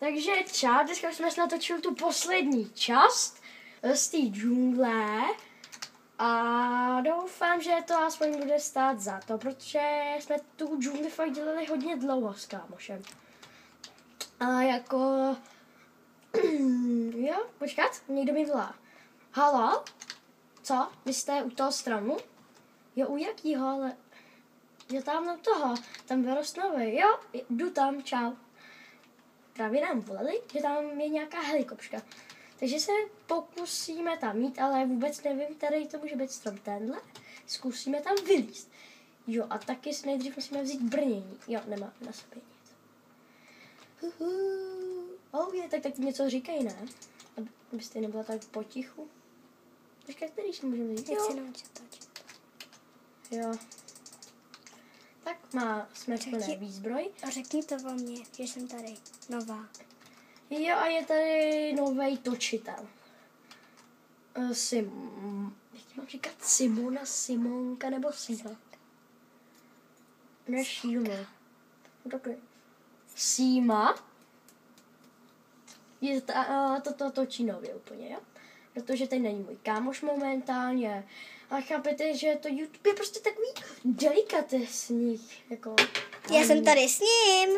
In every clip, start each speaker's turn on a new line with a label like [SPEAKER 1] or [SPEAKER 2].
[SPEAKER 1] Takže čau, dneska jsme si natočili tu poslední část z té džungle a doufám, že to aspoň bude stát za to, protože jsme tu džungli fakt dělali hodně dlouho s kámošem. A jako... jo, počkat, někdo mi volá. Halo? Co? Vy jste u toho stromu? Jo, u jakýho, ale... Jo, tam u toho, tam vyrost nový. Jo, jdu tam, čau. Právě nám volali, že tam je nějaká helikopška. Takže se pokusíme tam mít, ale vůbec nevím, který to může být strom. Tenhle. Zkusíme tam vylízt. Jo, a taky si nejdřív musíme vzít brnění. Jo, nemá na sobě nic. Oh, je, tak něco říkají, ne? Abyste nebyla tak potichu. Počkej, který si můžeme vzít?
[SPEAKER 2] Nechci naučit točit.
[SPEAKER 1] Jo. Tak jsme plné výzbroj.
[SPEAKER 2] A řekni to o mně, že jsem tady nová.
[SPEAKER 1] Jo, a je tady novej točitel. Jak mám říkat? Simona, Simonka nebo Sima? Ne, Šíma. Sima. To točí nově úplně, jo? Protože tady není můj kámoš momentálně. A chápete, že to YouTube je prostě takový delikatesní, jako...
[SPEAKER 2] Já jsem tady s ním.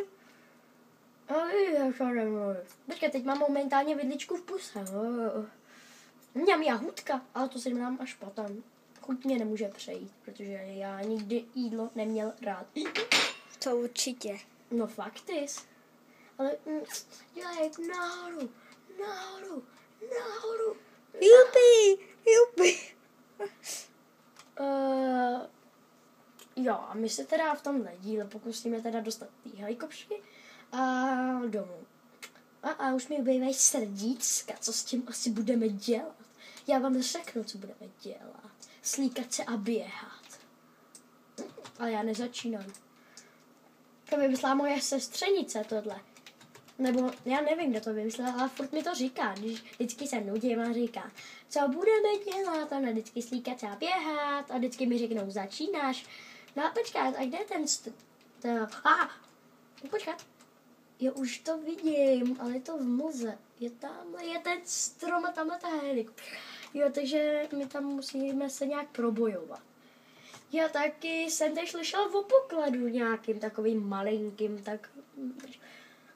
[SPEAKER 1] Počkej, teď mám momentálně vidličku v puse. Mňam jahůdka, ale to si dám až potom. Chuť mě nemůže přejít, protože já nikdy jídlo neměl rád.
[SPEAKER 2] To určitě.
[SPEAKER 1] No faktis. Ale dělej nahoru.
[SPEAKER 2] Jupi.
[SPEAKER 1] Jo, a my se teda v tomhle díle pokusíme teda dostat ty helikopšky a domů. A už mi ubývají srdíčka, co s tím asi budeme dělat. Já vám řeknu, co budeme dělat. Slíkat se a běhat. Ale já nezačínám. To vymyslela moje sestřenice tohle. Nebo já nevím, kdo to vymyslel, ale furt mi to říká, když vždycky se nudím a říká, co budeme dělat, a vždycky slíkat se a běhat a vždycky mi řeknou, začínáš. No a počkat, a kde je ten počkat. Jo, už to vidím, ale je to v mlze. Je ten strom a tamhle ta helikoptéra. Jo, takže my tam musíme se nějak probojovat. Já taky jsem teď slyšel o pokladu nějakým takovým malinkým, tak...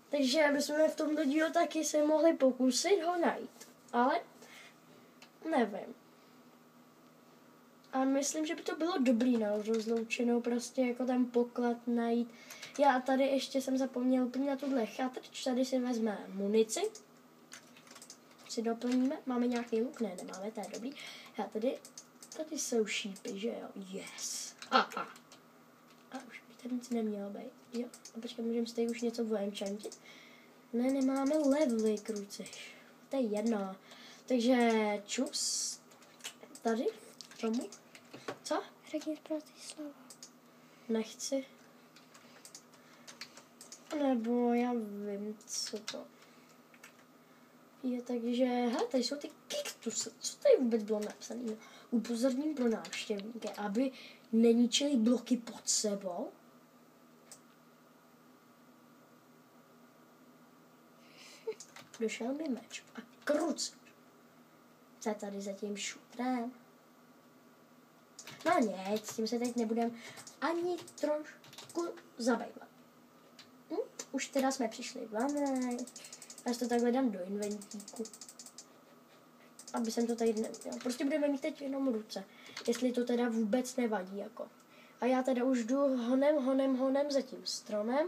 [SPEAKER 1] Takže bychom v tomto dílu taky se mohli pokusit ho najít. Ale nevím. A myslím, že by to bylo dobrý na rozloučenou, prostě jako ten poklad najít. Já tady ještě jsem zapomněl úplně na tuhle chatrč, tady si vezme munici. Si doplníme, máme nějaký luk? Ne, nemáme, to je dobrý. Já tady jsou šípy, že jo? Yes. A už by tady nic nemělo být. Jo, a počkej, můžeme si tady už něco vojenchantit? Ne, nemáme levely, kruciš. To je jedno. Takže čus. Tady? Tomu? Co?
[SPEAKER 2] Řekni prostý slovo.
[SPEAKER 1] Nechci. Nebo já vím, co to je, takže, hele, tady jsou ty kaktusy. Co tady vůbec bylo napsané? Upozorním pro návštěvníky, aby neničili bloky pod sebou. Došel mi meč a kruc. Co je tady za tím šutrem? No nic, s tím se teď nebudeme ani trošku zabývat. Už teda jsme přišli vlanek. Já to takhle dám do inventíku. Aby jsem to tady neměl. Prostě budeme mít teď jenom ruce. Jestli to teda vůbec nevadí, jako. A já teda už jdu honem za tím stromem.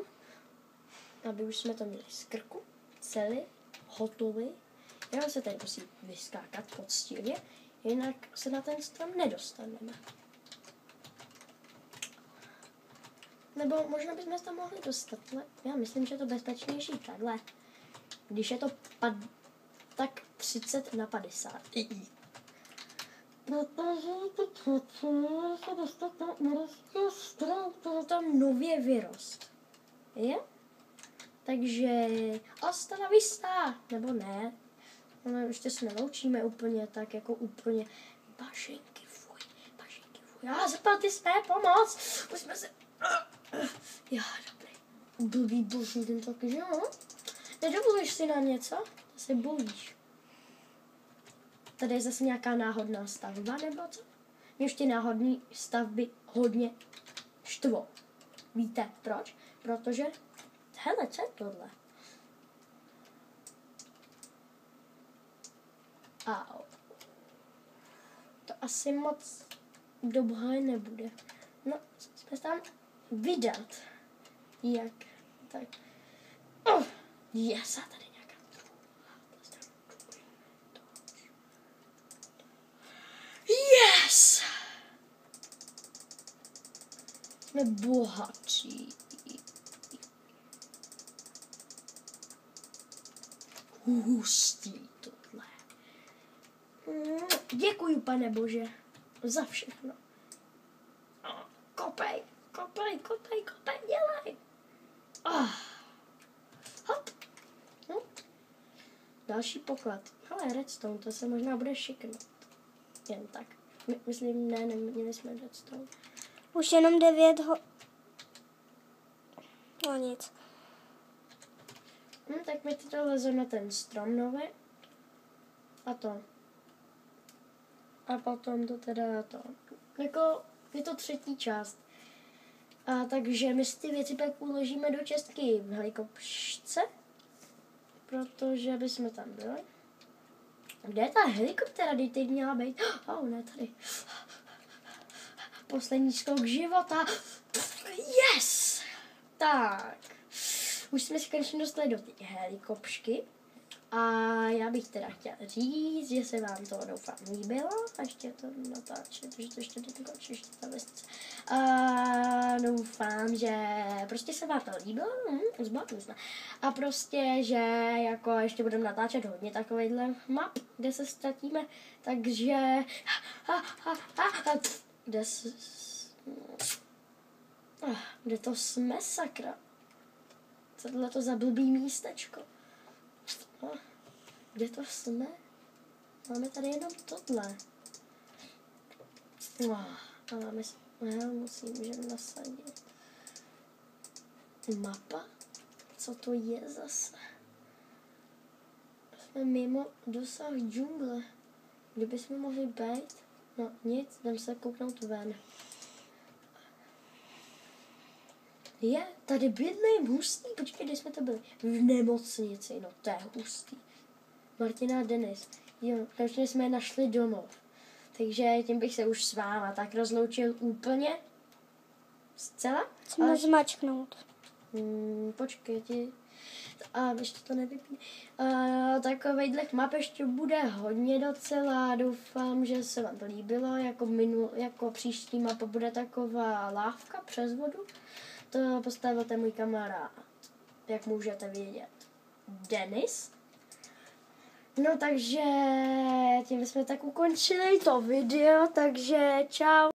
[SPEAKER 1] Aby už jsme to měli z krku. Celý. Hotový. Já se tady musím vyskákat poctivě. Jinak se na ten strom nedostaneme. Nebo možná bychom se tam mohli dostat. Já myslím, že je to bezpečnější takhle. Když je to tak 30/50. To tam nově vyrost. Je? Takže hasta la vista, nebo ne. Ale ještě se neloučíme úplně tak, jako úplně. Bašenky, fuj. Já zapal ty své pomoc. Musíme se... Já, dobrý. Blbý boží ten taky, že jo? Nedovolíš si na něco? To se bojíš. Tady je zase nějaká náhodná stavba, nebo co? Mě už ty náhodné stavby hodně štvou. Víte proč? Protože, hele, co je tohle? Au. To asi moc dobré nebude. No, jsme tam vydat. Jak? Tak. Oh, yes, a tady nějaká yes! Jsme bohatší. Hustý tohle. Děkuji, Pane Bože, za všechno. Kopej, kopej, kopej, kopej, dělej. Hop. Další poklad. Ale redstone, to se možná bude šiknout. Jen tak. Myslím, ne, neměli jsme redstone.
[SPEAKER 2] Už jenom 9 No nic.
[SPEAKER 1] Tak mi teď leze na ten strom nový. A to. A potom to teda to. Jako je to třetí část. A takže my si ty věci pak uložíme do čestky v helikopterce. Protože bychom tam byli. Kde je ta helikoptera? Kde teď měla být? Oh, ne, tady. Poslední skok života. Yes! Tak. Už jsme se konečně dostali do té helikopšky. A já bych teda chtěla říct, že se vám to doufám líbilo. A ještě to natáčet, že to ještě dokončí, ještě ta vesnice. A doufám, že prostě se vám to líbilo. Zbavili jsme. A prostě, že jako ještě budeme natáčet hodně takovýhle map, kde se ztratíme. Takže kde to jsme, sakra? Tohle to za blbý místečko. Kde to jsme? Máme tady jenom tohle. A máme musím že nasadit. Mapa? Co to je zase? Jsme mimo dosah džungle. Kde bychom mohli být? No nic, jdem se kouknout ven. Je, tady bydlím, hustý, počkej, kde jsme to byli? V nemocnici, no to je hustý. Martina a Denis, jo, konečně jsme je našli domov. Takže tím bych se už s váma tak rozloučil úplně. Zcela?
[SPEAKER 2] Chceme zmačknout.
[SPEAKER 1] Počkej, a ještě to nevypne. Takovejhle map ještě bude hodně docela. Doufám, že se vám to líbilo. Jako příští mapa bude taková lávka přes vodu. To postavil ten můj kamarád, jak můžete vědět, Denis. No takže tím jsme tak ukončili to video, takže čau.